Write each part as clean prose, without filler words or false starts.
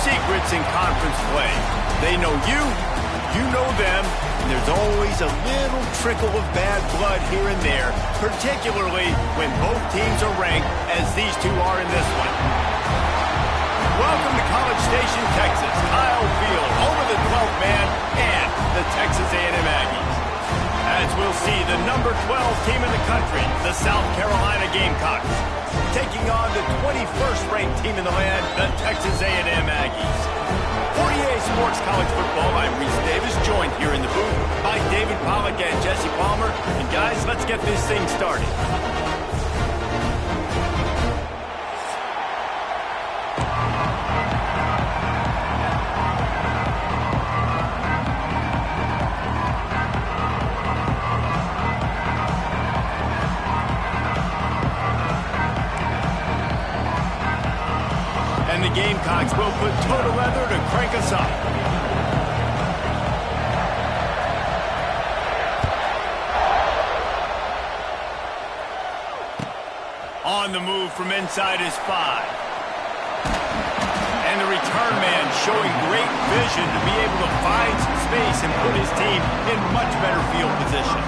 secrets in conference play. They know you, you know them, and there's always a little trickle of bad blood here and there, particularly when both teams are ranked as these two are in this one. Welcome to College Station, Texas. Kyle Field, over the 12th man, and the Texas A&M Aggies. As we'll see, the number 12 team in the country, the South Carolina Gamecocks, taking on the 21st ranked team in the land, the Texas A&M Aggies. For EA Sports College Football, I'm Reese Davis, joined here in the booth by David Pollack and Jesse Palmer. And guys, let's get this thing started. And the Gamecocks will put total leather to crank us up. On the move from inside his 5. And the return man showing great vision to be able to find some space and put his team in much better field position.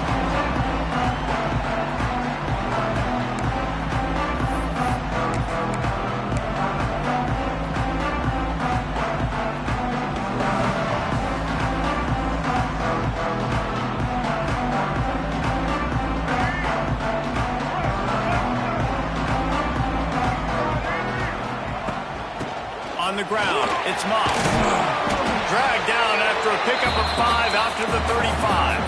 On the ground, it's Moss. Dragged down after a pickup of 5 out to the 35.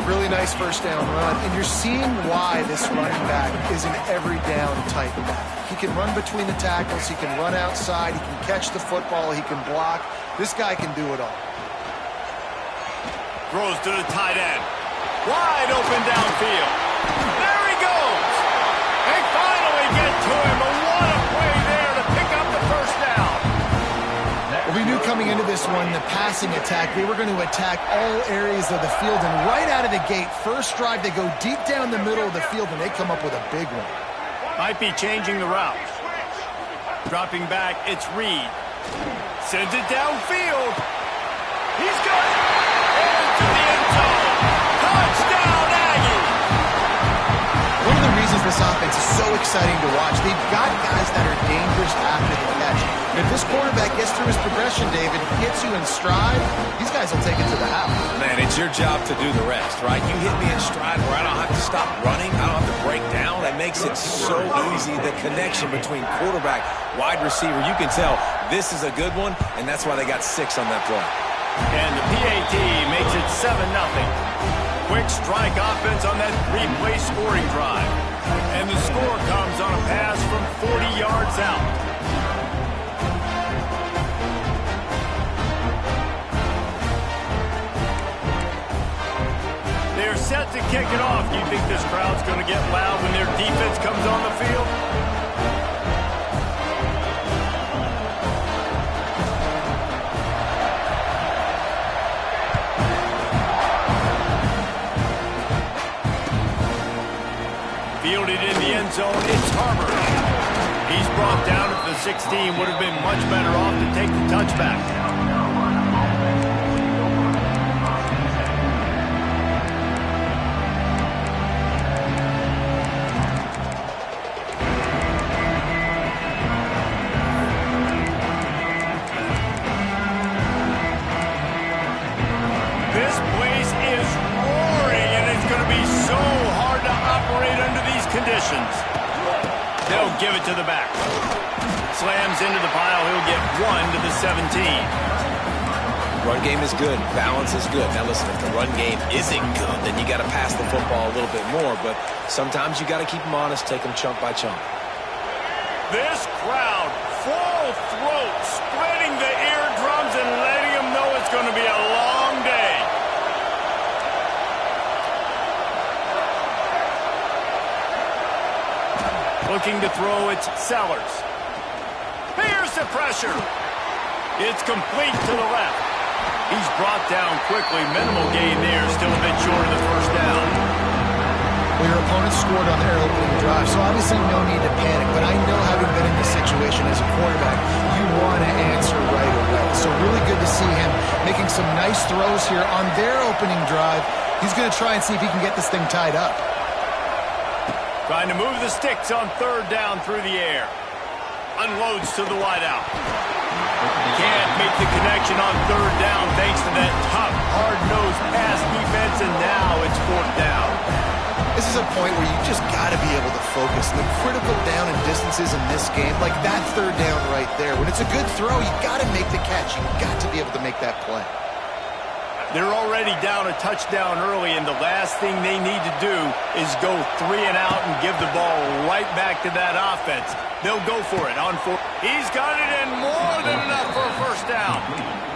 Really nice first down run, and you're seeing why this running back is an every down type back. He can run between the tackles, he can run outside, he can catch the football, he can block. This guy can do it all. Throws to the tight end. Wide open downfield. There he goes. They finally get to him. What a play there to pick up the first down. Well, we knew coming into this one, the passing attack, they were going to attack all areas of the field, and right out of the gate, first drive, they go deep down the middle of the field, and they come up with a big one. Might be changing the route. Dropping back, it's Reed. Sends it downfield. He's got it. Into the end zone. Touchdown, Aggie. One of the reasons this offense is so exciting to watch, they've got guys that are dangerous after the catch. If this quarterback gets through his progression, David, hits you in stride, these guys will take it to the house. Man, it's your job to do the rest, right? You hit me in stride where I don't have to stop running. I don't have to break down. That makes it so easy. The connection between quarterback, wide receiver, you can tell this is a good one, and that's why they got 6 on that play. And the PAT makes it 7-0. Quick strike offense on that 3-play scoring drive. And the score comes on a pass from 40 yards out. They're set to kick it off. Do you think this crowd's going to get loud when their defense comes on the field? Fielded in the end zone, it's Harmer. He's brought down at the 16. Would have been much better off to take the touchback. This place is roaring, and it's going to be so hard to operate under these conditions. They'll give it to the back. Slams into the pile. He'll get 1 to the 17. Run game is good. Balance is good. Now listen, if the run game isn't good, then you got to pass the football a little bit more. But sometimes you got to keep them honest, take them chunk by chunk. This crowd, full throat, spreading the eardrums and letting them know it's going to be a long day. Looking to throw, it's Sellers. Here's the pressure. It's complete to the left. He's brought down quickly. Minimal gain there. Still a bit short of the first down. Well, your opponent's scored on their opening drive, so obviously no need to panic. But I know, having been in this situation as a quarterback, you want to answer right away. So really good to see him making some nice throws here on their opening drive. He's going to try and see if he can get this thing tied up. Trying to move the sticks on third down through the air. Unloads to the wideout. Can't make the connection on third down thanks to that tough, hard-nosed pass defense, and now it's fourth down. This is a point where you just got to be able to focus. The critical down and distances in this game, like that third down right there. When it's a good throw, you got to make the catch. You got to be able to make that play. They're already down a touchdown early, and the last thing they need to do is go 3 and out and give the ball right back to that offense. They'll go for it on fourth. He's got it in, more than enough for a first down.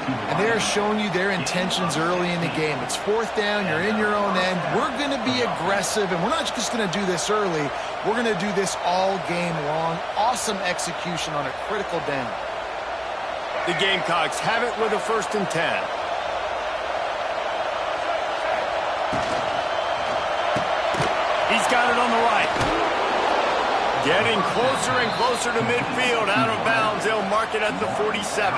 And they're showing you their intentions early in the game. It's fourth down, you're in your own end. We're going to be aggressive, and we're not just going to do this early. We're going to do this all game long. Awesome execution on a critical down. The Gamecocks have it with a 1st and 10. He's got it on the right. Getting closer and closer to midfield, out of bounds. They'll mark it at the 47.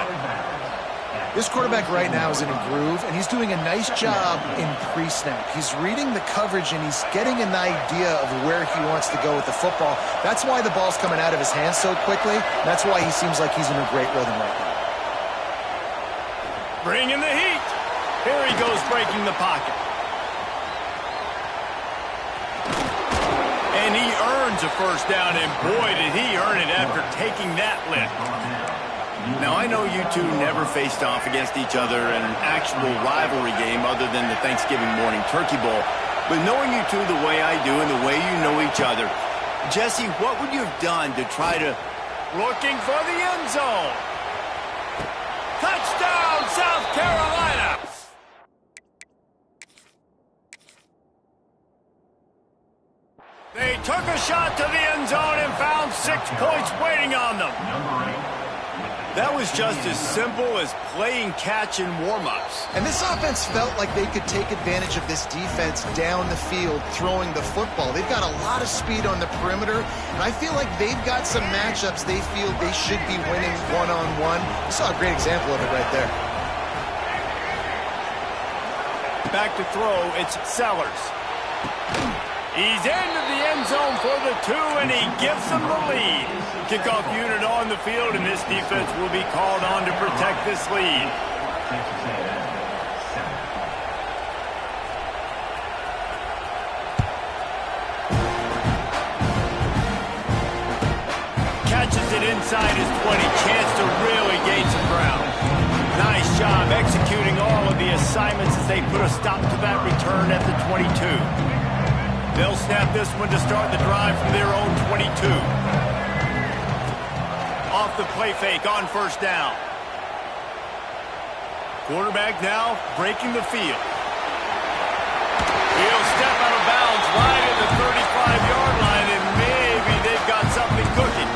This quarterback right now is in a groove, and he's doing a nice job in pre-snap. He's reading the coverage, and he's getting an idea of where he wants to go with the football. That's why the ball's coming out of his hands so quickly. That's why he seems like he's in a great rhythm right now. Bringing the heat. Here he goes, breaking the pocket. And he earns a first down, and boy, did he earn it after taking that lift. Now, I know you two never faced off against each other in an actual rivalry game other than the Thanksgiving morning Turkey Bowl. But knowing you two the way I do and the way you know each other, Jesse, what would you have done to try to... Looking for the end zone. Touchdown, South Carolina! They took a shot to the end zone and found 6 points waiting on them. That was just as simple as playing catch in warm-ups. And this offense felt like they could take advantage of this defense down the field throwing the football. They've got a lot of speed on the perimeter, and I feel like they've got some matchups they feel they should be winning one-on-one. You saw a great example of it right there. Back to throw, it's Sellers. He's into the end zone for the 2, and he gives them the lead. Kickoff unit on the field, and this defense will be called on to protect this lead. Catches it inside his 20. Chance to really gain some ground. Nice job executing all of the assignments as they put a stop to that return at the 22. They'll snap this one to start the drive from their own 22. Off the play fake on first down. Quarterback now breaking the field. He'll step out of bounds right at the 35-yard line, and maybe they've got something cooking.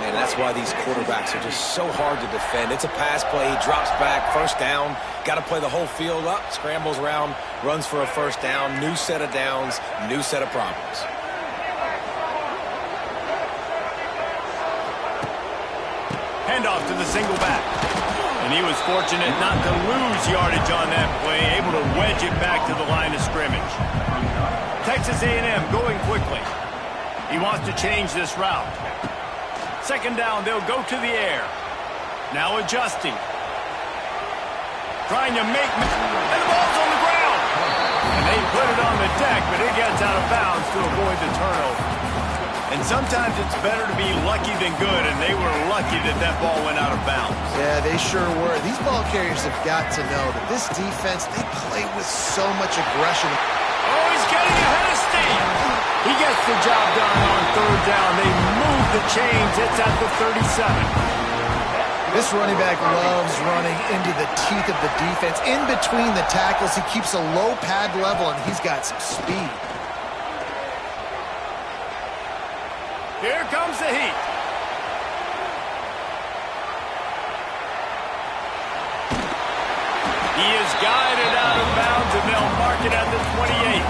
And that's why these quarterbacks are just so hard to defend. It's a pass play, he drops back, first down, got to play the whole field up, scrambles around, runs for a first down, new set of downs, new set of problems. Handoff to the single back. And he was fortunate not to lose yardage on that play, able to wedge it back to the line of scrimmage. Texas A&M going quickly. He wants to change this route. Second down, they'll go to the air. Now adjusting. Trying to make... And the ball's on the ground! And they put it on the deck, but it gets out of bounds to avoid the turnover. And sometimes it's better to be lucky than good, and they were lucky that that ball went out of bounds. Yeah, they sure were. These ball carriers have got to know that this defense, they play with so much aggression. Oh, he's getting ahead of steam. He gets the job done on third down. They move the chains. It's at the 37. This running back loves running into the teeth of the defense. In between the tackles, he keeps a low pad level, and he's got some speed. Here comes the heat. He is guided out of bounds, and they'll mark it at the 28.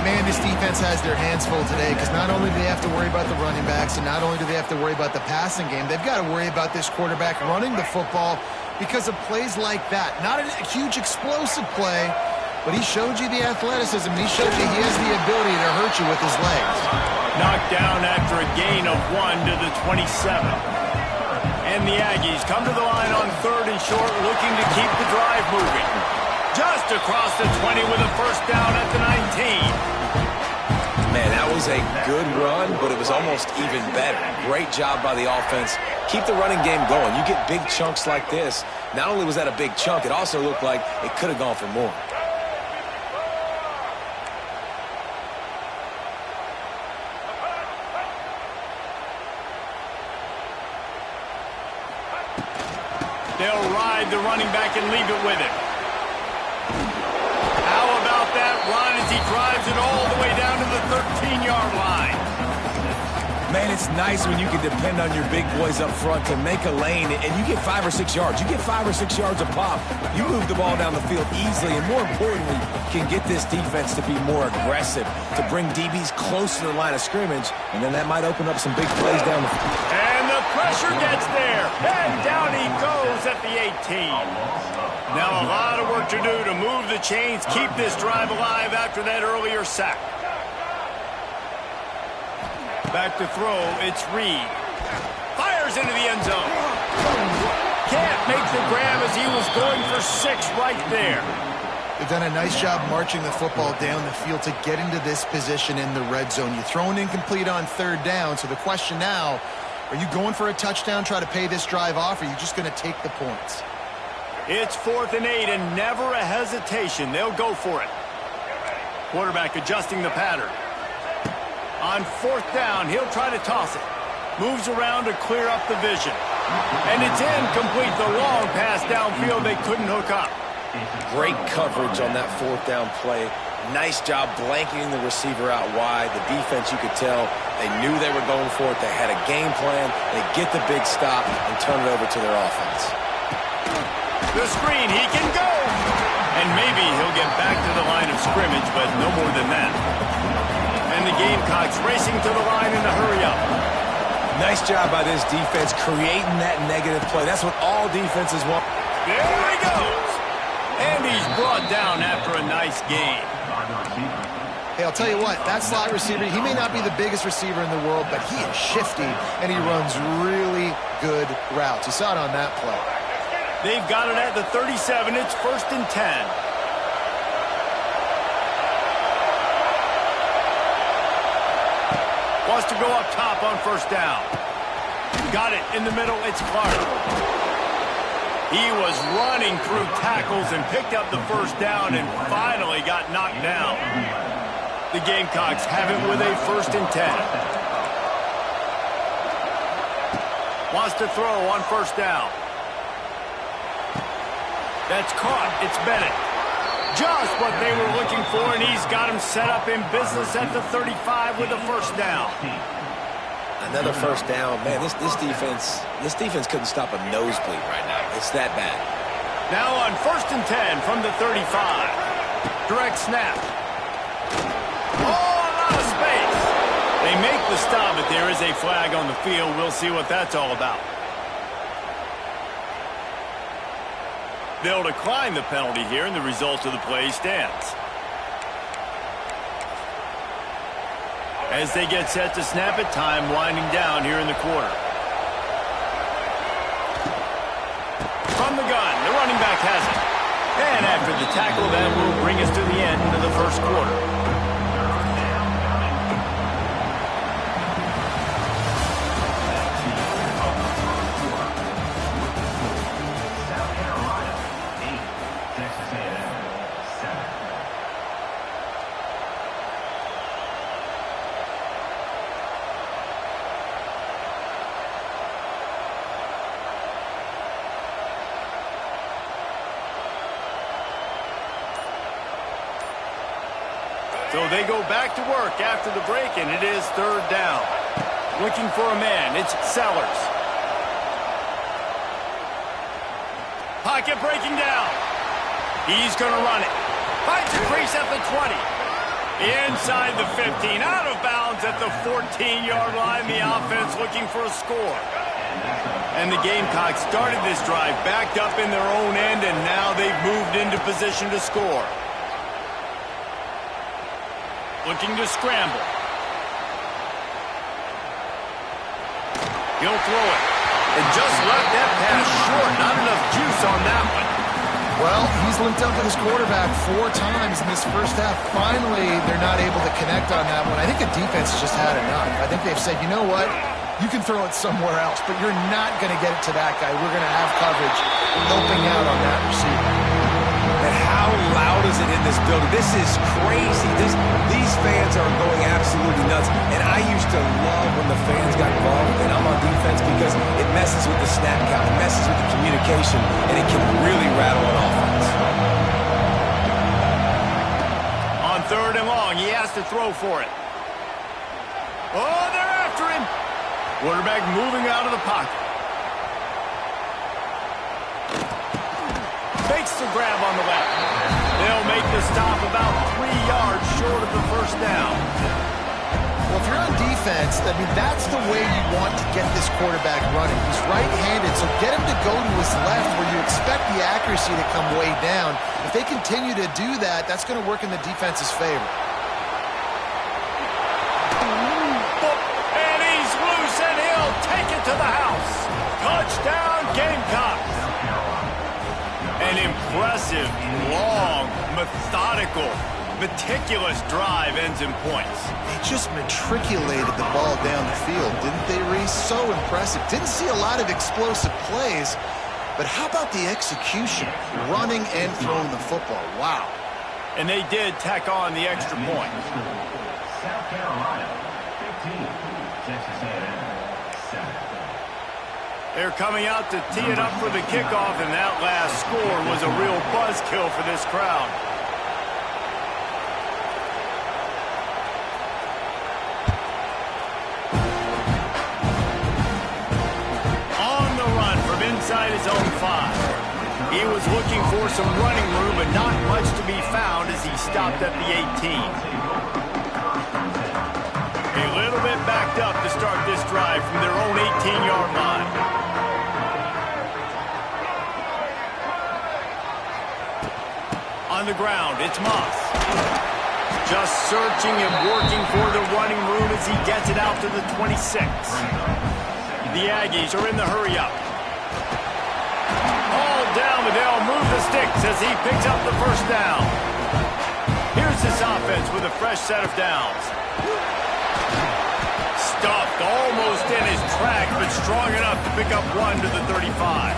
Man, this defense defense has their hands full today because not only do they have to worry about the running backs and not only do they have to worry about the passing game, they've got to worry about this quarterback running the football because of plays like that. Not a huge explosive play, but he showed you the athleticism. He showed you he has the ability to hurt you with his legs. Knocked down after a gain of 1 to the 27. And the Aggies come to the line on 3rd and short, looking to keep the drive moving. Just across the 20 with a first down at the 19. Man, that was a good run, but it was almost even better. Great job by the offense. Keep the running game going. You get big chunks like this. Not only was that a big chunk, it also looked like it could have gone for more. They'll ride the running back and leave it with him. How about that run as he drives it all the way down to the 13-yard line? Man, it's nice when you can depend on your big boys up front to make a lane, and you get 5 or 6 yards. You get 5 or 6 yards a pop. You move the ball down the field easily, and more importantly, can get this defense to be more aggressive, to bring DBs close to the line of scrimmage, and then that might open up some big plays down the field. And the pressure gets there, and down he goes at the 18. Now a lot of work to do to move the chains, keep this drive alive after that earlier sack. Back to throw, it's Reed. Fires into the end zone. Can't make the grab as he was going for 6 right there. They've done a nice job marching the football down the field to get into this position in the red zone. You throw an incomplete on 3rd down, so the question now, are you going for a touchdown, try to pay this drive off, or are you just going to take the points? It's 4th and 8 and never a hesitation. They'll go for it. Quarterback adjusting the pattern. On 4th down, he'll try to toss it. Moves around to clear up the vision. And it's incomplete. The long pass downfield they couldn't hook up. Great coverage on that 4th down play. Nice job blanketing the receiver out wide. The defense, you could tell, they knew they were going for it. They had a game plan. They get the big stop and turn it over to their offense. The screen, he can go! And maybe he'll get back to the line of scrimmage, but no more than that. And the Gamecocks racing to the line in a hurry-up. Nice job by this defense creating that negative play. That's what all defenses want. There he goes! And he's brought down after a nice gain. Hey, I'll tell you what, that slot receiver, he may not be the biggest receiver in the world, but he is shifty, and he runs really good routes. You saw it on that play. They've got it at the 37. It's 1st and 10. Wants to go up top on 1st down. Got it in the middle. It's Clark. He was running through tackles and picked up the 1st down and finally got knocked down. The Gamecocks have it with a 1st and 10. Wants to throw on 1st down. That's caught. It's Bennett. Just what they were looking for, and he's got him set up in business at the 35 with a 1st down. Another 1st down. Man, this defense couldn't stop a nosebleed right now. It's that bad. Now on 1st and 10 from the 35. Direct snap. Oh, a lot of space. They make the stop, but there is a flag on the field. We'll see what that's all about. They'll decline the penalty here, and the result of the play stands. As they get set to snap it, time winding down here in the quarter. From the gun, the running back has it. And after the tackle, that will bring us to the end of the 1st quarter. So they go back to work after the break, and it is 3rd down. Looking for a man, it's Sellers. Pocket breaking down. He's going to run it. Finds a crease at the 20. Inside the 15, out of bounds at the 14-yard line. The offense looking for a score. And the Gamecocks started this drive backed up in their own end, and now they've moved into position to score. Looking to scramble. He'll throw it. And just left that pass short. Not enough juice on that one. Well, he's linked up with his quarterback 4 times in this first half. Finally, they're not able to connect on that one. I think the defense has just had enough. I think they've said, you know what? You can throw it somewhere else, but you're not going to get it to that guy. We're going to have coverage helping out on that receiver. And how loud is it in this building? This is crazy. These fans are going absolutely nuts. And I used to love when the fans got involved, and I'm on defense, because it messes with the snap count, it messes with the communication, and it can really rattle an offense. On 3rd and long, he has to throw for it. Oh, they're after him. Quarterback moving out of the pocket. Fakes the grab on the left. They'll make the stop about 3 yards short of the first down. Well, if you're on defense, I mean, that's the way you want to get this quarterback running. He's right-handed, so get him to go to his left where you expect the accuracy to come way down. If they continue to do that, that's going to work in the defense's favor. And he's loose, and he'll take it to the house. Touchdown, Gamecocks. An impressive, long, methodical, meticulous drive ends in points. They just matriculated the ball down the field, didn't they, Reese? So impressive. Didn't see a lot of explosive plays, but how about the execution? Running and throwing the football. Wow. And they did tack on the extra point. South Carolina, 15. Texas A&M, 7. They're coming out to tee it up for the kickoff, and that last score was a real buzzkill for this crowd. On the run from inside his own 5. He was looking for some running room, but not much to be found as he stopped at the 18. A little bit backed up to start this drive from their own 18-yard line. On the ground, it's Moss. Just searching and working for the running room as he gets it out to the 26. The Aggies are in the hurry-up. All down, but they'll move the sticks as he picks up the first down. Here's this offense with a fresh set of downs. Stuffed almost in his track, but strong enough to pick up 1 to the 35.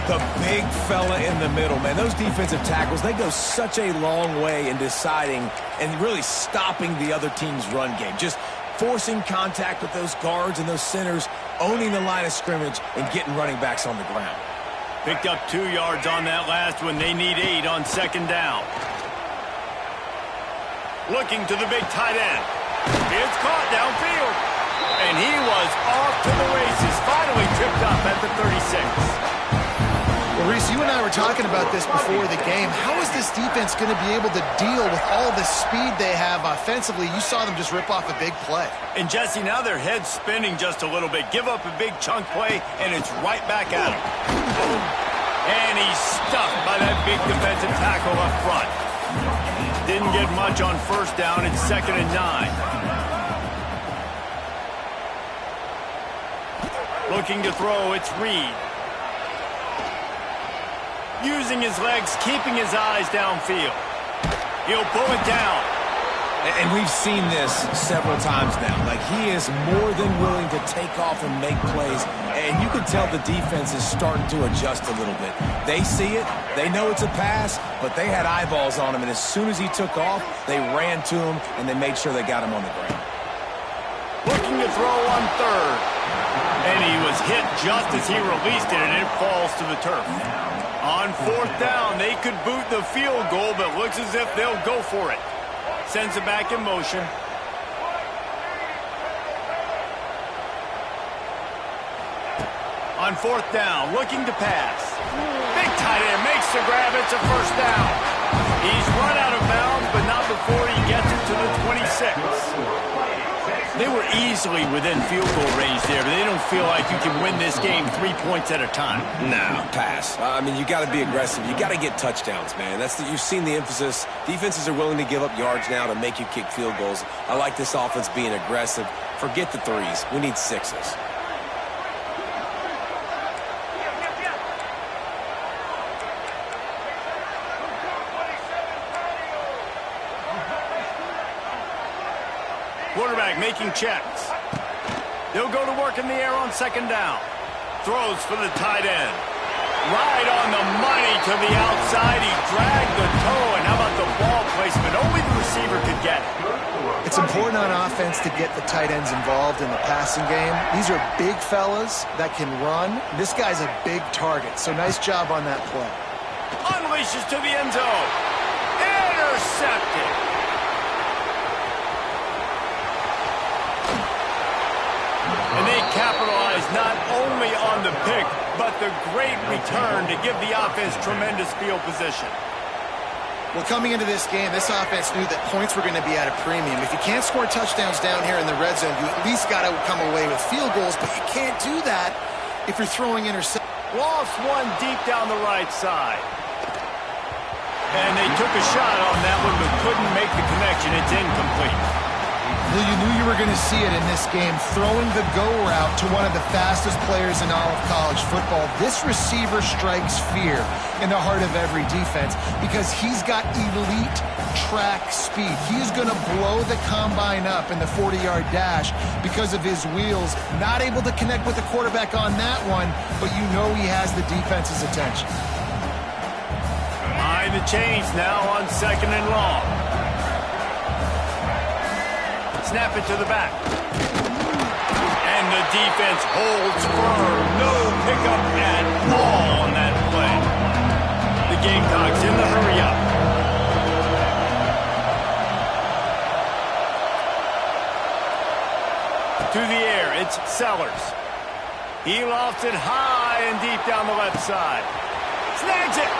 The big fella in the middle, man. Those defensive tackles, they go such a long way in deciding and really stopping the other team's run game. Just forcing contact with those guards and those centers, owning the line of scrimmage, and getting running backs on the ground. Picked up 2 yards on that last one. They need 8 on 2nd down. Looking to the big tight end. It's caught downfield. And he was off to the races. Finally tripped up at the 36. Well, Reese, you and I were talking about this before the game. How is this defense going to be able to deal with all the speed they have offensively? You saw them just rip off a big play. And, Jesse, now their head's spinning just a little bit. Give up a big chunk play, and it's right back at him. And he's stuffed by that big defensive tackle up front. Didn't get much on 1st down. It's 2nd and 9. Looking to throw, it's Reed. Using his legs, keeping his eyes downfield. He'll pull it down. And we've seen this several times now. Like, he is more than willing to take off and make plays. And you can tell the defense is starting to adjust a little bit. They see it. They know it's a pass, but they had eyeballs on him. And as soon as he took off, they ran to him, and they made sure they got him on the ground. Looking to throw on 3rd. And he was hit just as he released it, and it falls to the turf. On 4th down, they could boot the field goal, but looks as if they'll go for it. Sends it back in motion. On 4th down, looking to pass. Big tight end makes the grab. It's a 1st down. He's run out of bounds, but not before he easily within field goal range there, but they don't feel like you can win this game 3 points at a time. No, pass. I mean, you got to be aggressive. You got to get touchdowns, man. You've seen the emphasis. Defenses are willing to give up yards now to make you kick field goals. I like this offense being aggressive. Forget the threes. We need sixes. Quarterback making checks. They'll go to work in the air on second down. Throws for the tight end. Right on the money to the outside. He dragged the toe, and how about the ball placement? Only the receiver could get it. It's important on offense to get the tight ends involved in the passing game. These are big fellas that can run. This guy's a big target, so nice job on that play. Unleashes to the end zone. Intercepted. And they capitalize not only on the pick, but the great return to give the offense tremendous field position. Well, coming into this game, this offense knew that points were going to be at a premium. If you can't score touchdowns down here in the red zone, you at least got to come away with field goals, but you can't do that if you're throwing interceptions. Lost one deep down the right side. And they took a shot on that one, but couldn't make the connection. It's incomplete. Well, you knew you were going to see it in this game, throwing the go route to one of the fastest players in all of college football. This receiver strikes fear in the heart of every defense because he's got elite track speed. He's going to blow the combine up in the 40-yard dash because of his wheels. Not able to connect with the quarterback on that one, but you know he has the defense's attention. Behind the chains now on second and long. Snap it to the back. And the defense holds firm. No pickup at all on that play. The Gamecocks in the hurry up. To the air, it's Sellers. He lofts it high and deep down the left side. Snags it.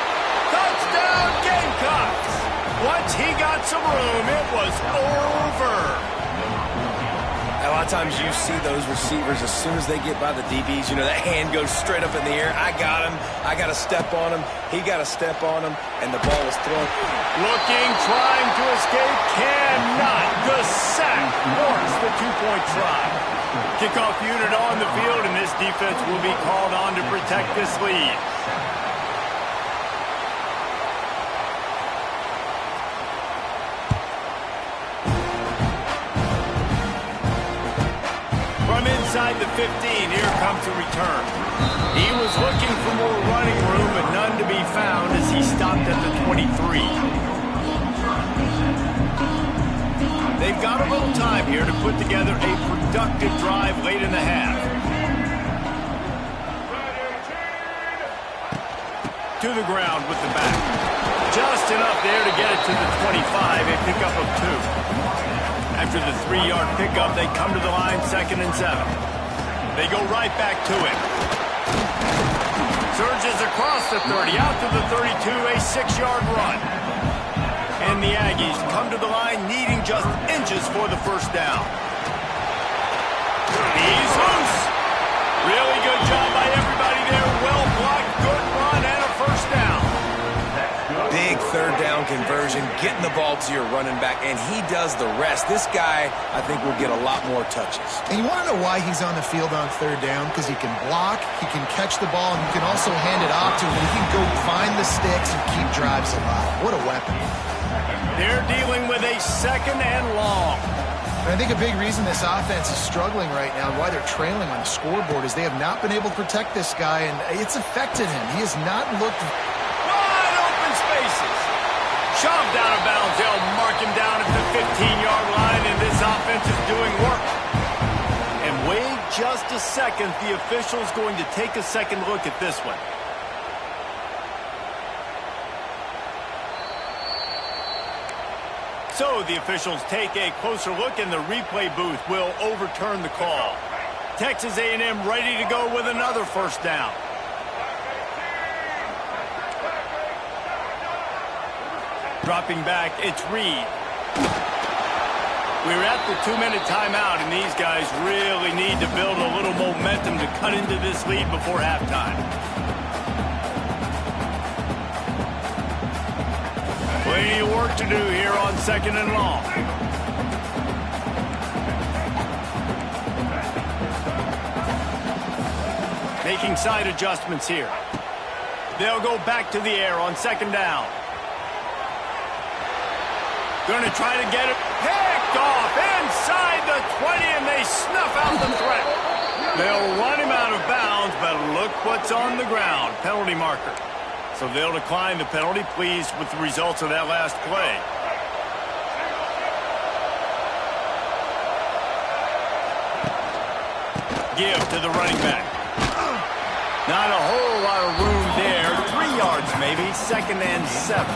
Touchdown, Gamecocks. Once he got some room, it was over. A lot of times you see those receivers, as soon as they get by the DBs, you know, that hand goes straight up in the air. I got him. I got to step on him. He got to step on him, and the ball is thrown. Looking, trying to escape, cannot. The sack forced the two-point try. Kickoff unit on the field, and this defense will be called on to protect this lead. Inside the 15, here comes the return. He was looking for more running room, but none to be found as he stopped at the 23. They've got a little time here to put together a productive drive late in the half. To the ground with the back. Just enough there to get it to the 25, a pickup of 2. After the 3-yard pickup, they come to the line, 2nd and 7. They go right back to it. Surges across the 30, out to the 32, a 6-yard run. And the Aggies come to the line, needing just inches for the first down. He's loose. Really good job by everybody there. Well blocked, good run, and a first down. Big third down conversion, getting the ball to your running back, and he does the rest. This guy, I think, will get a lot more touches. And you want to know why he's on the field on third down? Because he can block, he can catch the ball, and you can also hand it off to him. He can go find the sticks and keep drives alive. What a weapon. They're dealing with a 2nd and long. And I think a big reason this offense is struggling right now and why they're trailing on the scoreboard is they have not been able to protect this guy, and it's affected him. He has not looked... Spaces. Shoved out of bounds. They'll mark him down at the 15-yard line, and this offense is doing work. And wait just a second. The official's going to take a second look at this one. So the officials take a closer look, and the replay booth will overturn the call. Texas A&M ready to go with another first down. Dropping back, it's Reed. We're at the 2-minute timeout, and these guys really need to build a little momentum to cut into this lead before halftime. Plenty of work to do here on 2nd and long. Making side adjustments here. They'll go back to the air on 2nd down. Going to try to get it picked off inside the 20, and they snuff out the threat. They'll run him out of bounds, but look what's on the ground. Penalty marker. So they'll decline the penalty, pleased with the results of that last play. Give to the running back. Not a whole lot of room there. 3 yards maybe, 2nd and 7.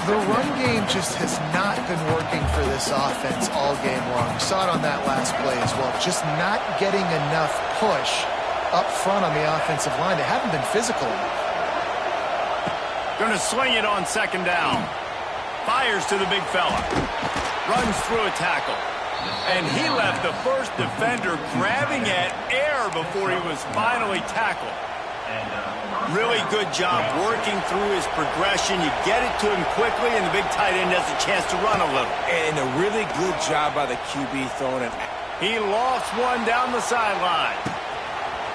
The run game just has not been working for this offense all game long. We saw it on that last play as well. Just not getting enough push up front on the offensive line. They haven't been physical enough. Going to sling it on 2nd down. Fires to the big fella. Runs through a tackle. And he left the first defender grabbing at air before he was finally tackled. Really good job working through his progression. You get it to him quickly, and the big tight end has a chance to run a little. And a really good job by the QB throwing it. He lofts one down the sideline.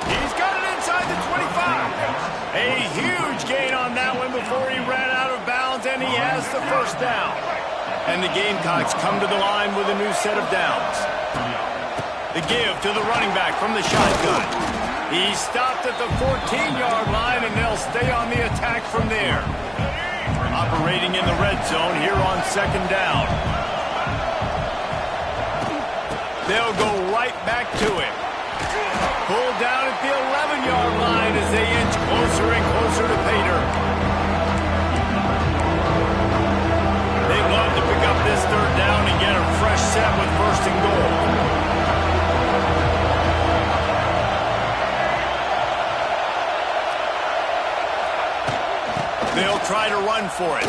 He's got it inside the 25. A huge gain on that one before he ran out of bounds, and he has the first down. And the Gamecocks come to the line with a new set of downs. The give to the running back from the shotgun. He stopped at the 14-yard line, and they'll stay on the attack from there. Operating in the red zone here on 2nd down. They'll go right back to it. Pulled down at the 11-yard line as they inch closer and closer to Pater. They'd love to pick up this 3rd down and get a fresh set with 1st and goal. They'll try to run for it.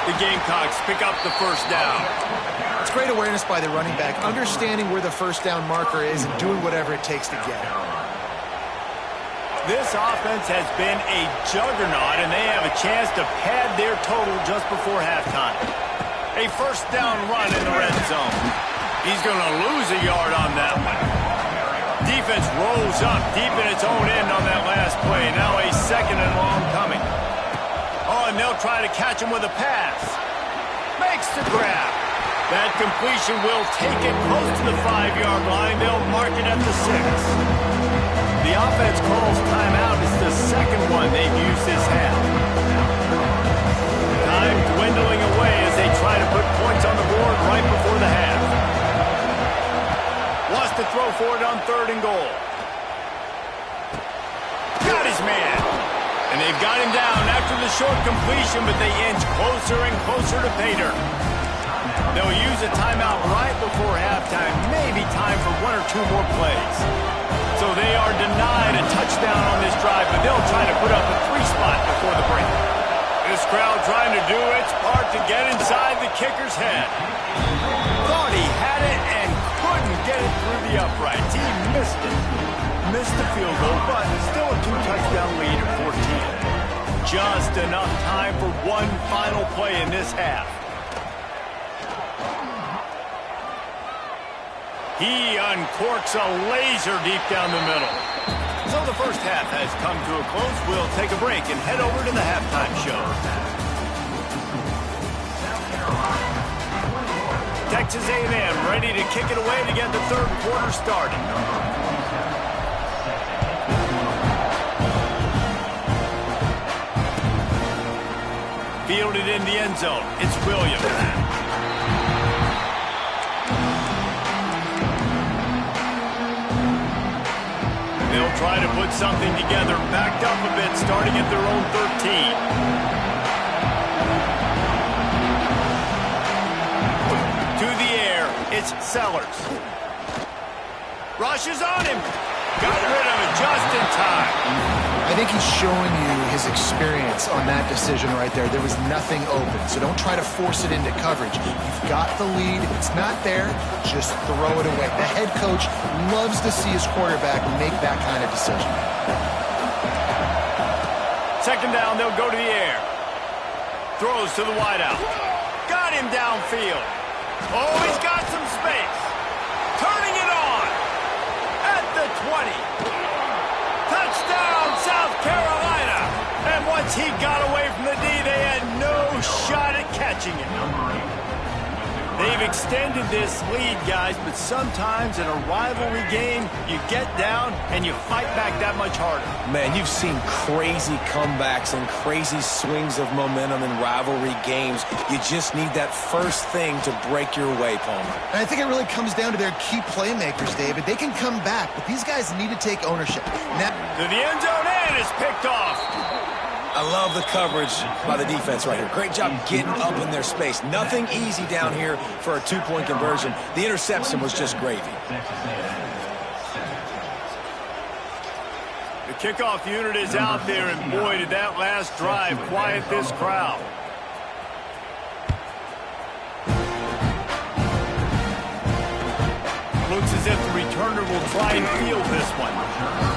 The Gamecocks pick up the 1st down. It's great awareness by the running back, understanding where the 1st down marker is and doing whatever it takes to get it. This offense has been a juggernaut, and they have a chance to pad their total just before halftime. A 1st down run in the red zone. He's going to lose a yard on that one. Defense rolls up deep in its own end on that last play. Now a 2nd and long coming. Oh, and they'll try to catch him with a pass. Makes the grab. That completion will take it close to the 5-yard line. They'll mark it at the 6. The offense calls timeout. It's the 2nd one they've used this half. Time dwindling away as they try to put points on the board right before the half. Wants to throw for it on 3rd and goal. Got his man. And they've got him down after the short completion, but they inch closer and closer to Pater. They'll use a timeout right before halftime. Maybe time for 1 or 2 more plays. So they are denied a touchdown on this drive, but they'll try to put up a 3 spot before the break. This crowd trying to do its part to get inside the kicker's head. Thought he had it and couldn't get it through the uprights. He missed it. Missed the field goal, but still a 2-touchdown lead at 14. Just enough time for one final play in this half. He uncorks a laser deep down the middle. So the first half has come to a close. We'll take a break and head over to the halftime show. Texas A&M ready to kick it away to get the 3rd quarter started. Fielded in the end zone. It's Williams. They'll try to put something together, backed up a bit, starting at their own 13. To the air, it's Sellers. Rushes on him. Got rid of it just in time. I think he's showing you his experience on that decision right there. There was nothing open, so don't try to force it into coverage. You've got the lead. If it's not there, just throw it away. The head coach loves to see his quarterback make that kind of decision. Second down, they'll go to the air. Throws to the wideout. Got him downfield. Oh, he's got some space. Turning it on. At the 20. Touchdown, South Carolina. And once he got away from the D, they had no shot at catching him. They've extended this lead, guys, but sometimes in a rivalry game, you get down and you fight back that much harder. Man, you've seen crazy comebacks and crazy swings of momentum in rivalry games. You just need that first thing to break your way, Palmer. And I think it really comes down to their key playmakers, David. They can come back, but these guys need to take ownership. Now, to the end zone and is picked off. I love the coverage by the defense right here. Great job getting up in their space. Nothing easy down here for a two-point conversion. The interception was just gravy. The kickoff unit is out there, and boy, did that last drive quiet this crowd. Looks as if the returner will try and field this one.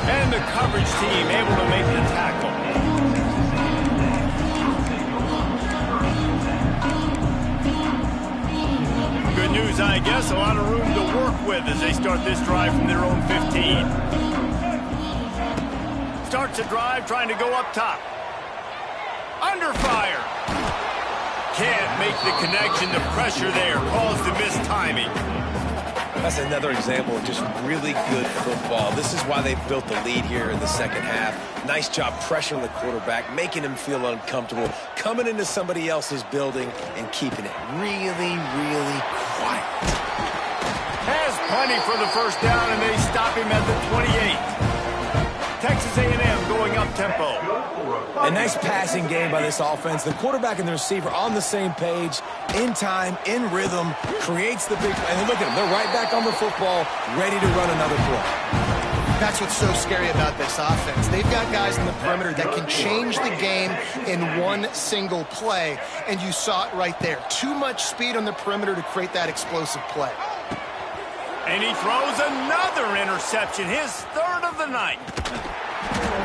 And the coverage team able to make the tackle. Good news, I guess. A lot of room to work with as they start this drive from their own 15. Starts a drive trying to go up top. Under fire. Can't make the connection. The pressure there caused the missed timing. That's another example of just really good football. This is why they built the lead here in the second half. Nice job pressuring the quarterback, making him feel uncomfortable, coming into somebody else's building and keeping it really, really quiet. Has plenty for the first down, and they stop him at the 28. Texas A&M going up tempo. A nice passing game by this offense. The quarterback and the receiver on the same page, in time, in rhythm, creates the big play. And look at them. They're right back on the football, ready to run another play. That's what's so scary about this offense. They've got guys in the perimeter that can change the game in one single play, and you saw it right there. Too much speed on the perimeter to create that explosive play. And he throws another interception, his third of the night.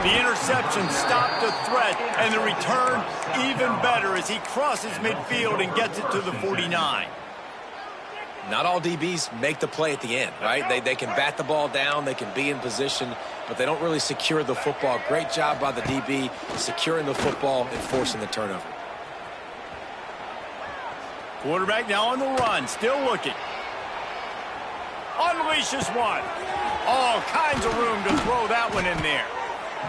The interception stopped the threat, and the return even better as he crosses midfield and gets it to the 49. Not all DBs make the play at the end, right? They can bat the ball down, they can be in position, but they don't really secure the football. Great job by the DB securing the football and forcing the turnover. Quarterback now on the run, still looking. Unleashes one. All kinds of room to throw that one in there.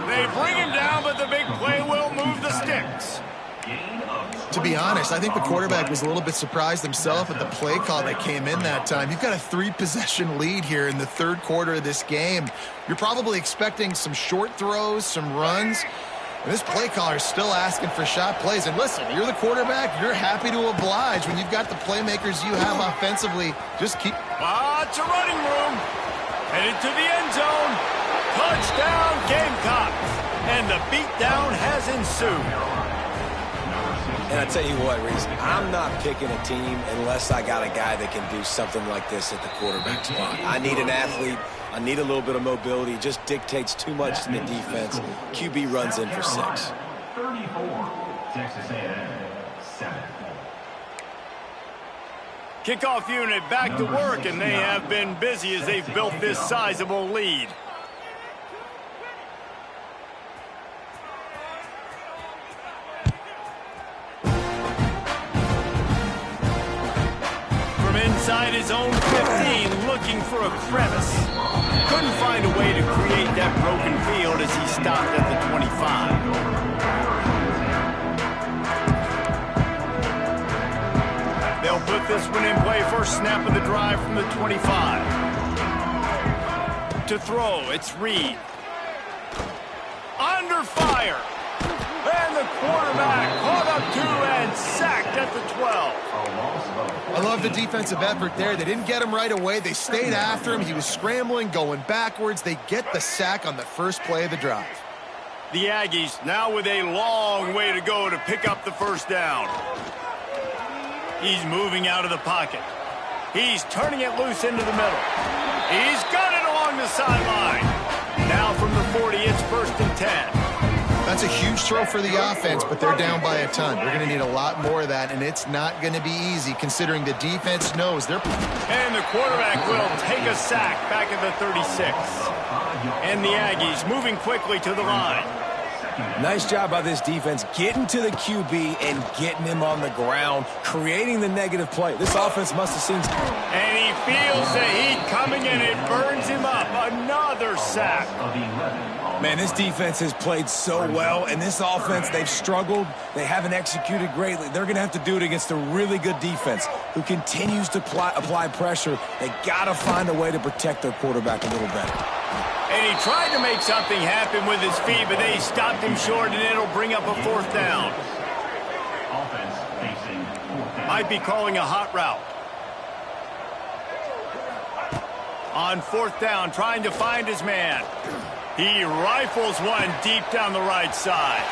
They bring him down, but the big play will move the sticks. To be honest, I think the quarterback was a little bit surprised himself at the play call that came in that time. You've got a 3-possession lead here in the third quarter of this game. You're probably expecting some short throws, some runs. And this play caller is still asking for shot plays. And listen, you're the quarterback. You're happy to oblige when you've got the playmakers you have offensively. Just keep... Lots of running room. Headed to the end zone. Touchdown, Gamecocks. And the beatdown has ensued. And I tell you what, Reese, I'm not picking a team unless I got a guy that can do something like this at the quarterback spot. I need an athlete. I need a little bit of mobility. It just dictates too much to the defense. QB runs in for 6. 34, Texas A&M, 7. Kickoff unit back to work, and they have been busy as they've built this sizable lead. From inside his own 15, looking for a crevice. Couldn't find a way to create that broken field as he stopped at the 25. They'll put this one in play. First snap of the drive from the 25. To throw, it's Reed. Under fire. And the quarterback caught up to and sacked at the 12. I love the defensive effort there. They didn't get him right away. They stayed after him. He was scrambling, going backwards. They get the sack on the first play of the drive. The Aggies now with a long way to go to pick up the first down. He's moving out of the pocket. He's turning it loose into the middle. He's got it along the sideline. Now from the 40, it's 1st and 10. That's a huge throw for the offense, but they're down by a ton. They're going to need a lot more of that, and it's not going to be easy considering the defense knows they're... And the quarterback will take a sack back at the 36. And the Aggies moving quickly to the line. Nice job by this defense getting to the QB and getting him on the ground, creating the negative play. This offense must have seen... And he feels the heat coming in. It burns him up. Another sack. Man, this defense has played so well, and this offense, they've struggled. They haven't executed greatly. They're going to have to do it against a really good defense who continues to apply pressure. They got to find a way to protect their quarterback a little better. And he tried to make something happen with his feet, but they stopped him short, and it'll bring up a 4th down. Offense facing 4th down. Might be calling a hot route. On 4th down, trying to find his man. He rifles one deep down the right side.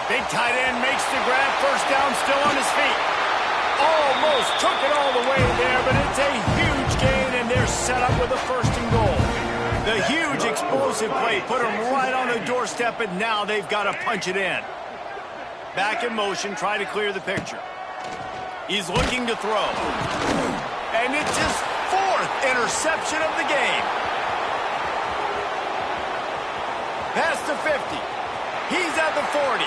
Big tight end makes the grab. First down, still on his feet. Almost took it all the way there, but it's a huge gain, and they're set up with a 1st and goal. The huge explosive play put them right on the doorstep, and now they've got to punch it in. Back in motion, try to clear the picture. He's looking to throw. And it's his 4th interception of the game. Past the 50. He's at the 40.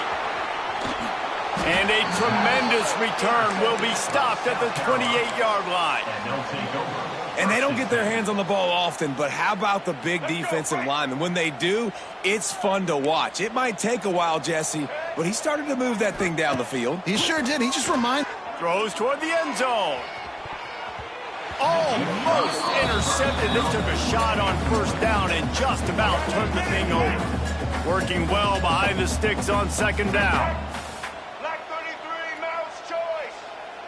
And a tremendous return will be stopped at the 28-yard line. And they'll take over. And they don't get their hands on the ball often, but how about the big defensive linemen? When they do, it's fun to watch. It might take a while, Jesse, but he started to move that thing down the field. He sure did. He just reminded... Throws toward the end zone. Almost intercepted. They took a shot on 1st down and just about turned the thing over. Working well behind the sticks on 2nd down. Black 33, mouse choice.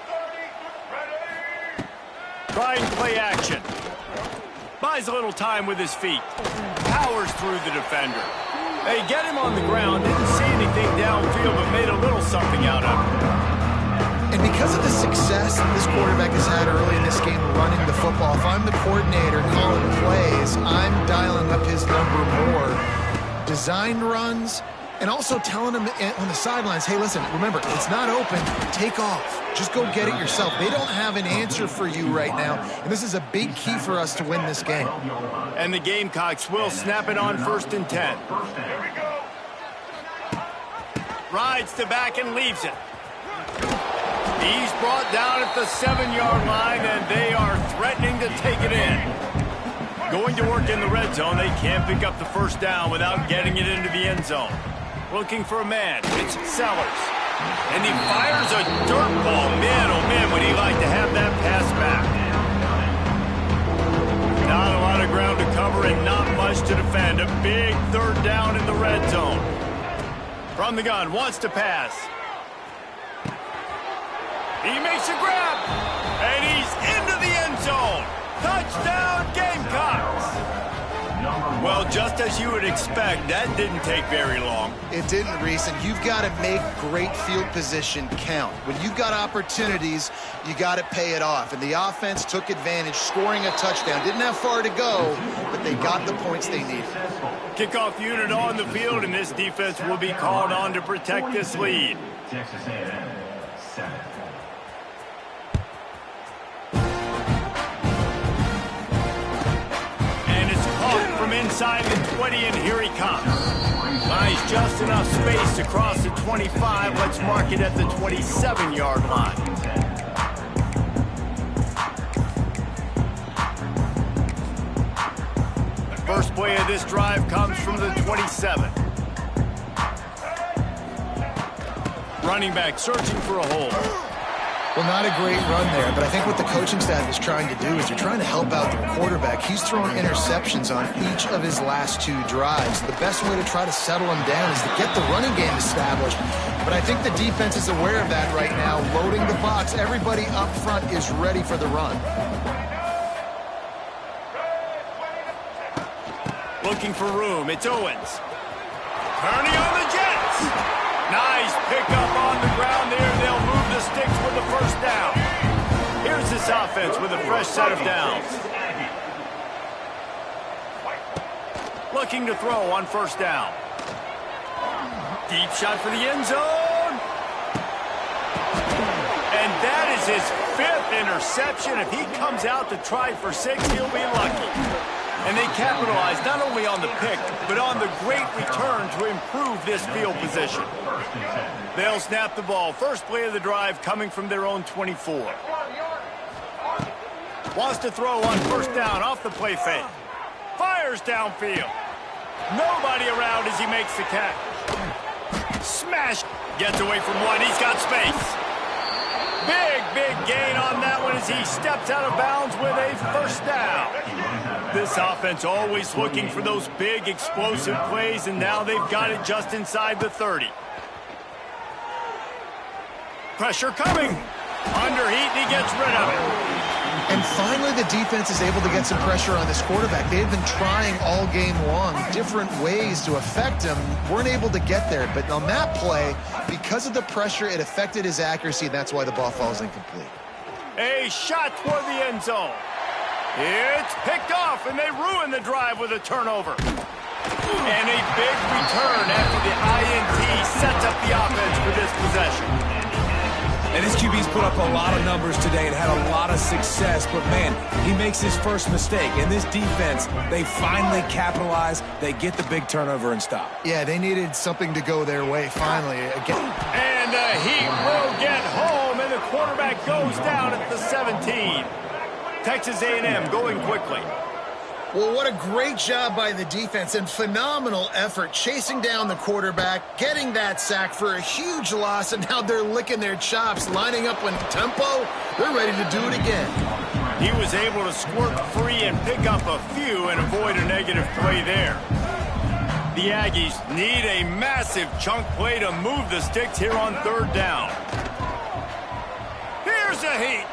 30, ready. Trying play action. Buys a little time with his feet. Powers through the defender. They get him on the ground. Didn't see anything downfield, but made a little something out of it. And because of the success this quarterback has had early in this game running the football, if I'm the coordinator calling plays, I'm dialing up his number more. Design runs, and also telling him on the sidelines, hey, listen, remember, it's not open. Take off. Just go get it yourself. They don't have an answer for you right now, and this is a big key for us to win this game. And the Gamecocks will snap it on 1st and 10. Here we go. Rides the back and leaves it. He's brought down at the 7-yard line, and they are threatening to take it in. Going to work in the red zone. They can't pick up the 1st down without getting it into the end zone. Looking for a man. It's Sellers. And he fires a dirt ball. Man, oh man, would he like to have that pass back. Not a lot of ground to cover and not much to defend. A big 3rd down in the red zone. From the gun, wants to pass. He makes a grab, and he's into the end zone. Touchdown, Gamecocks. Well, just as you would expect, that didn't take very long. It didn't, Reese, and you've got to make great field position count. When you've got opportunities, you got to pay it off. And the offense took advantage, scoring a touchdown. Didn't have far to go, but they got the points they needed. Kickoff unit on the field, and this defense will be called on to protect this lead. Texas A&M, 7. From inside the 20, and here he comes. Buys just enough space to cross the 25. Let's mark it at the 27-yard line. The first play of this drive comes from the 27. Running back searching for a hole. Well, not a great run there, but I think what the coaching staff is trying to do is they're trying to help out their quarterback. He's thrown interceptions on each of his last 2 drives. The best way to try to settle him down is to get the running game established. But I think the defense is aware of that right now, loading the box. Everybody up front is ready for the run. Looking for room. It's Owens. Turning on the Jets. Nice pickup on the ground there. They'll move the sticks with the first down. Here's this offense with a fresh set of downs. Looking to throw on first down. Deep shot for the end zone. And that is his 5th interception. If he comes out to try for 6, he'll be lucky. And they capitalize not only on the pick, but on the great return to improve this field position. They'll snap the ball. First play of the drive coming from their own 24. Wants to throw on first down off the play fake. Fires downfield. Nobody around as he makes the catch. Smash. Gets away from one. He's got space. Big gain on that one as he steps out of bounds with a first down. This offense always looking for those big explosive plays, and now they've got it just inside the 30. Pressure coming. Underheat, and he gets rid of it. And finally, the defense is able to get some pressure on this quarterback. They've been trying all game long different ways to affect him. Weren't able to get there. But on that play, because of the pressure, it affected his accuracy, and that's why the ball falls incomplete. A shot toward the end zone. It's picked off, and they ruin the drive with a turnover. And a big return after the INT sets up the offense for this possession. And his QB's put up a lot of numbers today and had a lot of success, but man, he makes his first mistake. And this defense, they finally capitalize. They get the big turnover and stop. Yeah, they needed something to go their way finally. Again. And the Heat will get home, and the quarterback goes down at the 17. Texas A&M going quickly. Well, what a great job by the defense and phenomenal effort chasing down the quarterback, getting that sack for a huge loss, and now they're licking their chops, lining up in tempo. They're ready to do it again. He was able to squirt free and pick up a few and avoid a negative play there. The Aggies need a massive chunk play to move the sticks here on third down. Here's a Heat.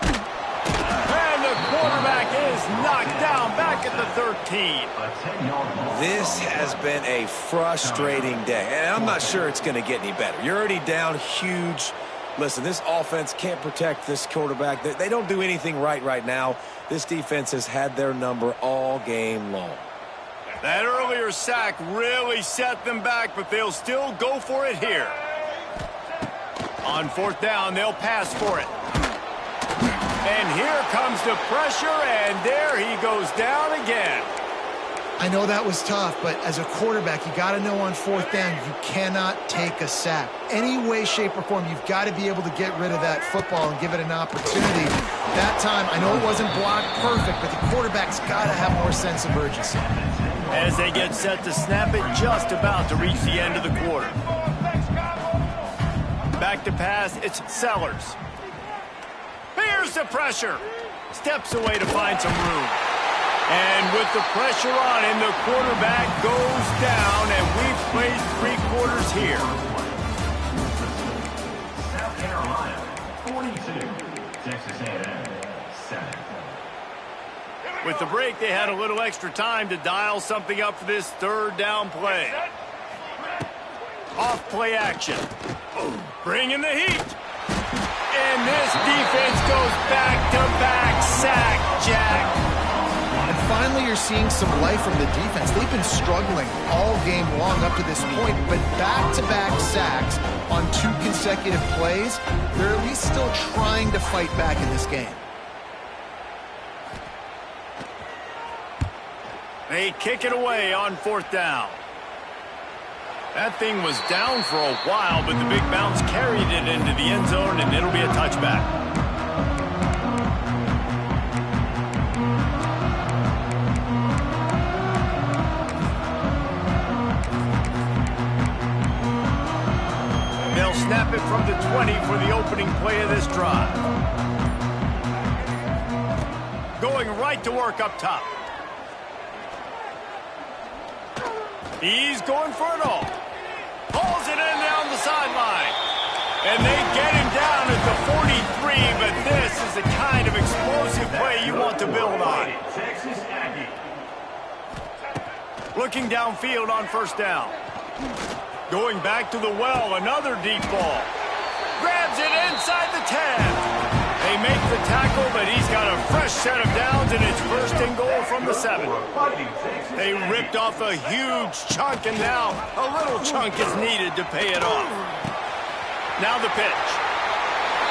And the quarterback is knocked down back at the 13. This has been a frustrating day, and I'm not sure it's going to get any better. You're already down huge. Listen, this offense can't protect this quarterback. They don't do anything right now. This defense has had their number all game long. That earlier sack really set them back, but they'll still go for it here. On fourth down, they'll pass for it. And here comes the pressure, and there he goes down again. I know that was tough, but as a quarterback, you got to know on fourth down, you cannot take a sack. Any way, shape, or form, you've got to be able to get rid of that football and give it an opportunity. That time, I know it wasn't blocked perfect, but the quarterback's got to have more sense of urgency. As they get set to snap it, just about to reach the end of the quarter. Back to pass, it's Sellers. Here's the pressure. Steps away to find some room. And with the pressure on him, the quarterback goes down, and we've played 3 quarters here. South Carolina, 42. Texas A&M, 7. With the break, they had a little extra time to dial something up for this third down play. Off play action. Bringing the heat. And this defense goes back-to-back sack, Jack. And finally, you're seeing some life from the defense. They've been struggling all game long up to this point, but back-to-back sacks on 2 consecutive plays, they're at least still trying to fight back in this game. They kick it away on fourth down. That thing was down for a while, but the big bounce carried it into the end zone, and it'll be a touchback. They'll snap it from the 20 for the opening play of this drive. Going right to work up top. He's going for it all. Pulls it in down the sideline. And they get him down at the 43, but this is the kind of explosive play you want to build on. Texas Aggie. Looking downfield on first down. Going back to the well, another deep ball. Grabs it inside the 10. They make the tackle, but he's got a fresh set of downs, and it's first and goal from the 7. They ripped off a huge chunk, and now a little chunk is needed to pay it off. Now the pitch.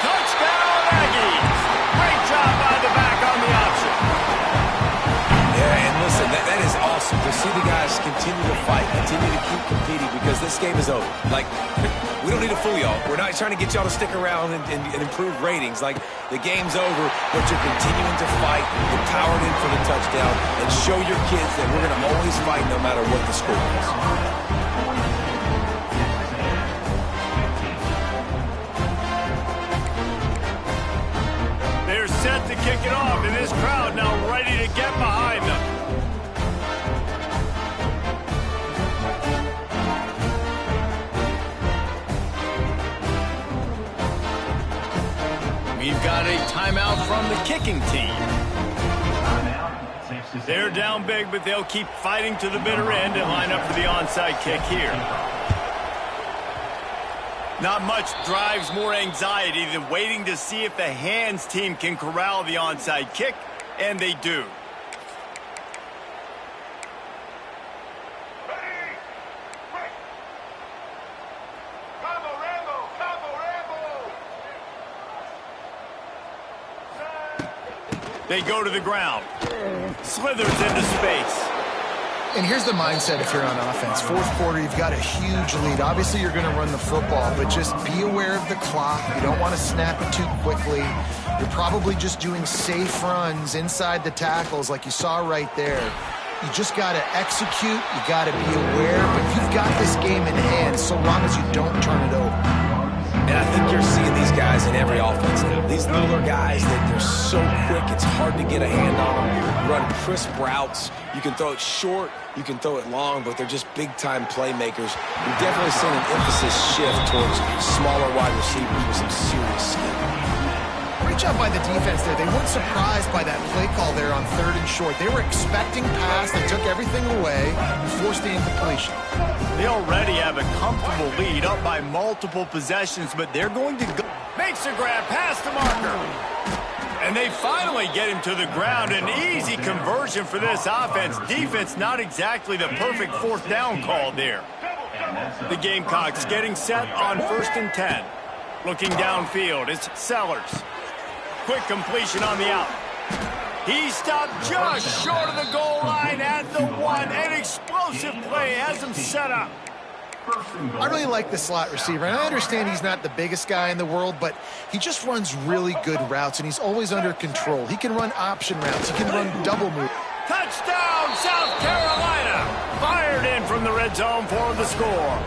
Touchdown, Aggies! Great job by the back on the option. Yeah, and listen, that is awesome to see the guys continue to fight, continue to keep competing, because this game is over. Like, we don't need to fool y'all. We're not trying to get y'all to stick around and improve ratings. Like, the game's over, but you're continuing to fight. You're powered in for the touchdown, and show your kids that we're going to always fight no matter what the score is. They're set to kick it off, and this crowd now ready to get behind them. We've got a timeout from the kicking team. They're down big, but they'll keep fighting to the bitter end and line up for the onside kick here. Not much drives more anxiety than waiting to see if the hands team can corral the onside kick, and they do. They go to the ground. Slithers into space. And here's the mindset if you're on offense. Fourth quarter, you've got a huge lead. Obviously, you're going to run the football, but just be aware of the clock. You don't want to snap it too quickly. You're probably just doing safe runs inside the tackles like you saw right there. You just got to execute. You got to be aware, but you've got this game in hand so long as you don't turn it over. And I think you're seeing these guys in every offense now. These littler guys, they're so quick, it's hard to get a hand on them. You run crisp routes. You can throw it short, you can throw it long, but they're just big-time playmakers. We've definitely seen an emphasis shift towards smaller wide receivers with some serious skill. Great job by the defense there. They weren't surprised by that play call there on 3rd and short. They were expecting pass. They took everything away and forced the incompletion. They already have a comfortable lead up by multiple possessions, but they're going to go. Makes a grab past the marker. And they finally get him to the ground. An easy conversion for this offense. Defense not exactly the perfect 4th down call there. The Gamecocks getting set on 1st and 10. Looking downfield, it's Sellers. Quick completion on the out. He stopped just short of the goal line at the 1. An explosive play has him set up. I really like the slot receiver, and I understand he's not the biggest guy in the world, but he just runs really good routes, and he's always under control. He can run option routes. He can run double move. Touchdown, South Carolina! Fired in from the red zone for the score.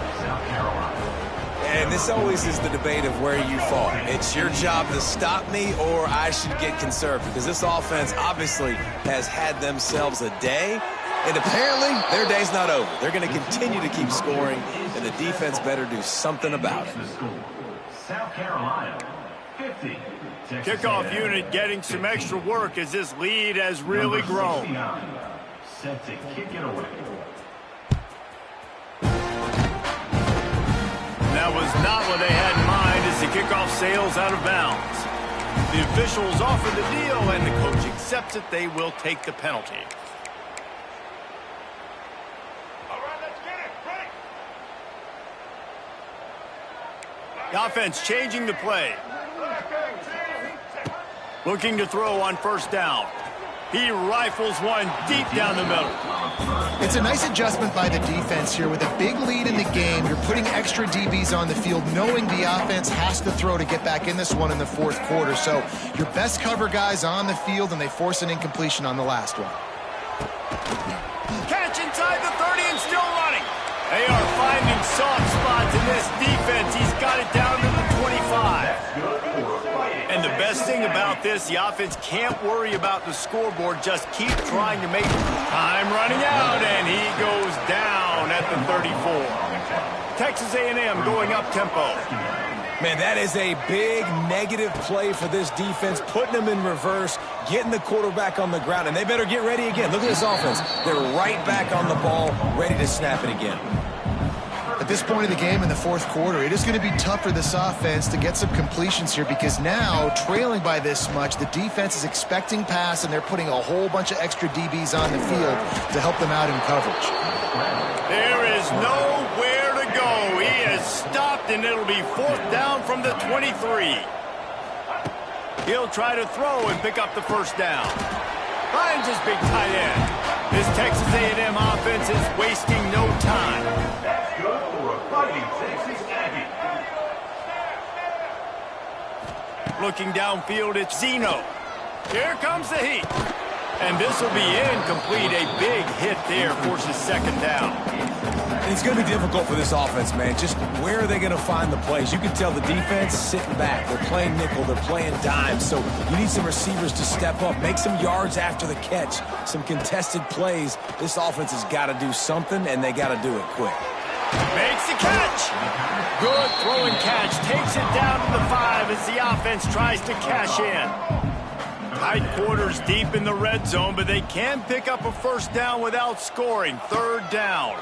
And this always is the debate of where you fall. It's your job to stop me, or I should get conservative, because this offense obviously has had themselves a day, and apparently their day's not over. They're going to continue to keep scoring, and the defense better do something about it. South Carolina, 50. Kickoff unit getting some extra work as this lead has really grown. Set to kick it away. That was not what they had in mind as the kickoff sails out of bounds. The officials offer the deal, and the coach accepts it. They will take the penalty. All right, let's get it. Break. The offense changing the play. Looking to throw on 1st down. He rifles one deep down the middle. It's a nice adjustment by the defense here. With a big lead in the game, you're putting extra DBs on the field, knowing the offense has to throw to get back in this one in the 4th quarter. So your best cover guys on the field, and they force an incompletion on the last one. Catch inside the 30 and still running. They are finding soft spots in this defense. He's got it down to the 25. And the best thing about this, the offense can't worry about the scoreboard. Just keep trying to make time running out, and he goes down at the 34. Texas A&M going up tempo. Man, that is a big negative play for this defense, putting them in reverse, getting the quarterback on the ground, and they better get ready again. Look at this offense. They're right back on the ball, ready to snap it again. At this point of the game in the fourth quarter, it is going to be tough for this offense to get some completions here because now, trailing by this much, the defense is expecting pass, and they're putting a whole bunch of extra DBs on the field to help them out in coverage. There is nowhere to go. He is stopped, and it'll be fourth down from the 23. He'll try to throw and pick up the first down. Finds his big tight end. This Texas A&M offense is wasting no time. That's good for a fighting Texas Aggie. Looking downfield, it's Zeno. Here comes the heat. And this will be incomplete. A big hit there forces second down. And it's going to be difficult for this offense, man. Just where are they going to find the plays? You can tell the defense sitting back. They're playing nickel. They're playing dime. So you need some receivers to step up, make some yards after the catch, some contested plays. This offense has got to do something, and they got to do it quick. Makes the catch. Good throw and catch. Takes it down to the 5 as the offense tries to cash in. Tight quarters deep in the red zone, but they can pick up a first down without scoring. Third down.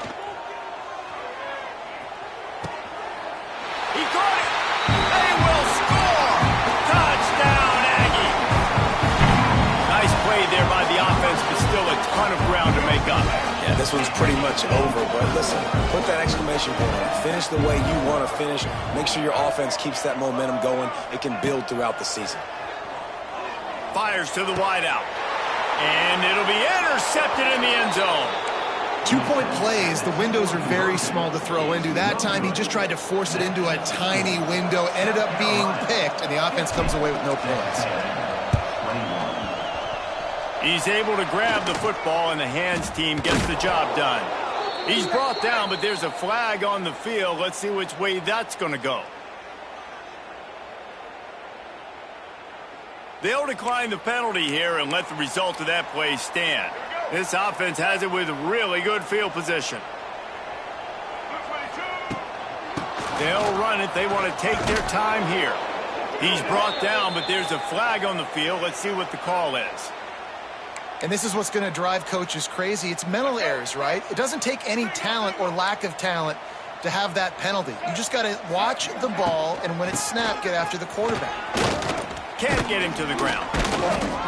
He caught it. They will score. Touchdown, Aggie. Nice play there by the offense, but still a ton of ground to make up. Yeah, this one's pretty much over, but listen, put that exclamation point on it. Finish the way you want to finish. Make sure your offense keeps that momentum going. It can build throughout the season. Fires to the wideout. And it'll be intercepted in the end zone. 2-point plays, the windows are very small to throw into. That time, he just tried to force it into a tiny window, ended up being picked, and the offense comes away with no points. He's able to grab the football, and the hands team gets the job done. He's brought down, but there's a flag on the field. Let's see which way that's going to go. They'll decline the penalty here and let the result of that play stand. This offense has it with really good field position. They'll run it. They want to take their time here. He's brought down, but there's a flag on the field. Let's see what the call is. And this is what's going to drive coaches crazy. It's mental errors, right? It doesn't take any talent or lack of talent to have that penalty. You just got to watch the ball, and when it's snapped, get after the quarterback. Can't get him to the ground.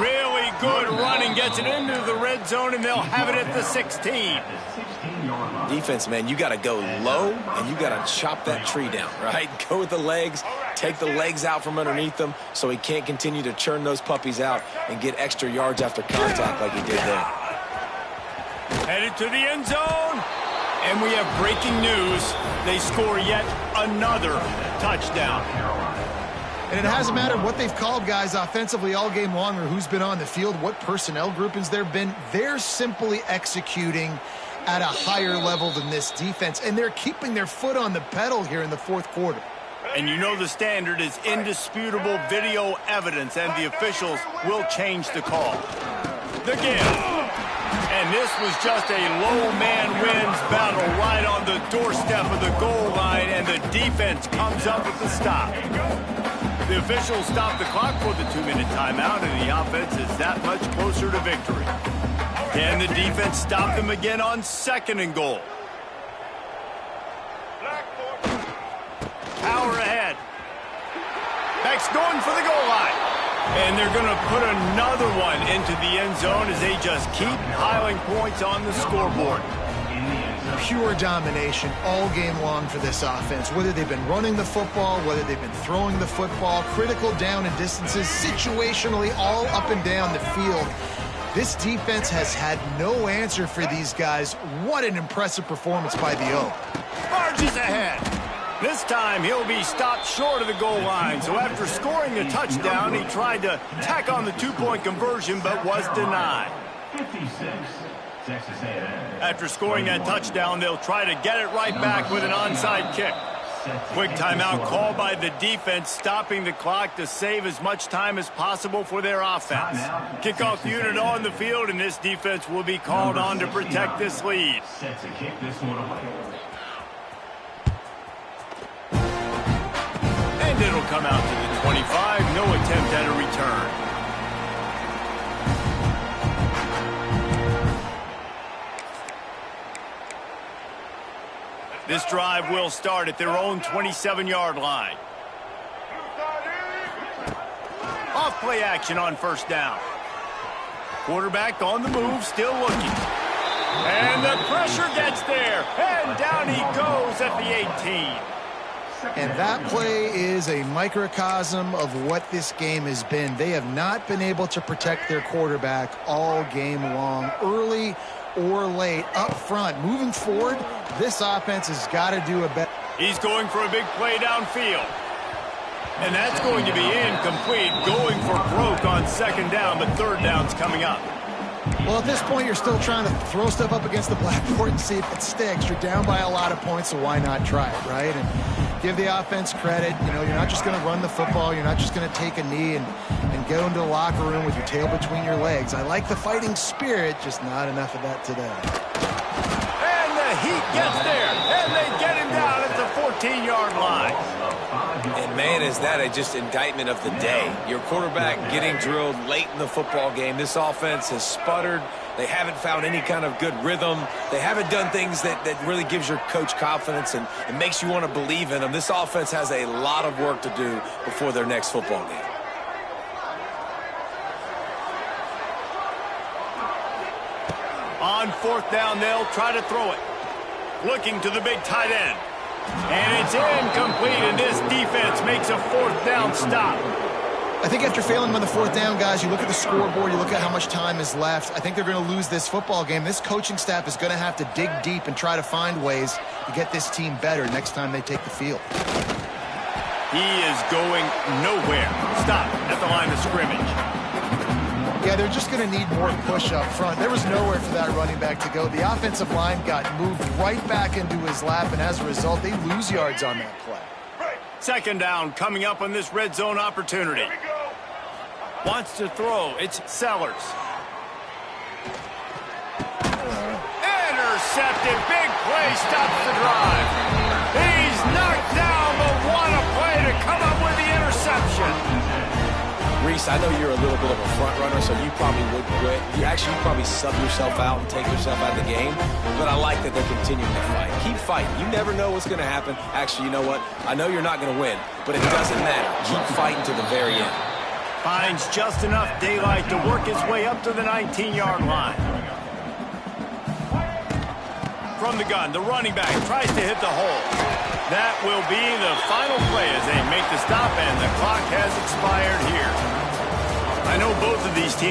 Really good running. Gets it into the red zone, and they'll have it at the 16. Defense, man, you got to go low, and you got to chop that tree down, right? Go with the legs, take the legs out from underneath them so he can't continue to churn those puppies out and get extra yards after contact like he did there. Headed to the end zone. And we have breaking news. They score yet another touchdown. And it hasn't mattered what they've called guys offensively all game long or who's been on the field, what personnel groupings there have been. They're simply executing at a higher level than this defense, and they're keeping their foot on the pedal here in the fourth quarter. And you know the standard is indisputable video evidence, and the officials will change the call. The give. And this was just a low man wins battle right on the doorstep of the goal line, and the defense comes up with the stop. The officials stop the clock for the 2-minute timeout, and the offense is that much closer to victory. Can the defense stop them again on 2nd and goal? Power ahead. Beck's going for the goal line. And they're going to put another one into the end zone as they just keep piling points on the scoreboard. Pure domination all game long for this offense. Whether they've been running the football, whether they've been throwing the football, critical down and distances, situationally all up and down the field. This defense has had no answer for these guys. What an impressive performance by the O. Marches ahead. This time he'll be stopped short of the goal line. So after scoring a touchdown, he tried to tack on the 2-point conversion but was denied. 56, Texas A&M. After scoring that touchdown, they'll try to get it right back with an onside kick. Quick timeout called by the defense, stopping the clock to save as much time as possible for their offense. Kickoff unit on the field, and this defense will be called on to protect this lead. Set to kick this one away. And it'll come out to the 25. No attempt at a return. This drive will start at their own 27-yard line. Off play action on first down. Quarterback on the move, still looking. And the pressure gets there. And down he goes at the 18. And that play is a microcosm of what this game has been. They have not been able to protect their quarterback all game long, early or late, up front. Moving forward, this offense has got to do a better. He's going for a big play downfield. And that's going to be incomplete, going for broke on second down, but third down's coming up. Well, at this point, you're still trying to throw stuff up against the blackboard and see if it sticks. You're down by a lot of points, so why not try it, right? And give the offense credit. You know, you're not just going to run the football. You're not just going to take a knee and go into the locker room with your tail between your legs. I like the fighting spirit, just not enough of that today. And the heat gets there, and they get him down at the 14-yard line. And, man, is that just indictment of the day. Your quarterback getting drilled late in the football game. This offense has sputtered. They haven't found any kind of good rhythm. They haven't done things that really gives your coach confidence and it makes you want to believe in them. This offense has a lot of work to do before their next football game. On fourth down, they'll try to throw it. Looking to the big tight end. And it's incomplete, and this defense makes a fourth down stop. I think after failing on the fourth down, guys, you look at the scoreboard, you look at how much time is left. I think they're going to lose this football game. This coaching staff is going to have to dig deep and try to find ways to get this team better next time they take the field. He is going nowhere. Stop at the line of scrimmage. Yeah, they're just going to need more push up front. There was nowhere for that running back to go. The offensive line got moved right back into his lap, and as a result, they lose yards on that play. Second down coming up on this red zone opportunity. Wants to throw. It's Sellers. Intercepted. Big play stops the drive. He's knocked down, but what a play to come up with the interception. Reese, I know you're a little bit of a front runner, so you probably would quit. You probably sub yourself out and take yourself out of the game. But I like that they're continuing to fight. Keep fighting. You never know what's going to happen. Actually, you know what? I know you're not going to win, but it doesn't matter. Keep fighting to the very end. Finds just enough daylight to work his way up to the 19-yard line. From the gun, the running back tries to hit the hole. That will be the final play as they make the stop, and the clock has expired here. I know both of these teams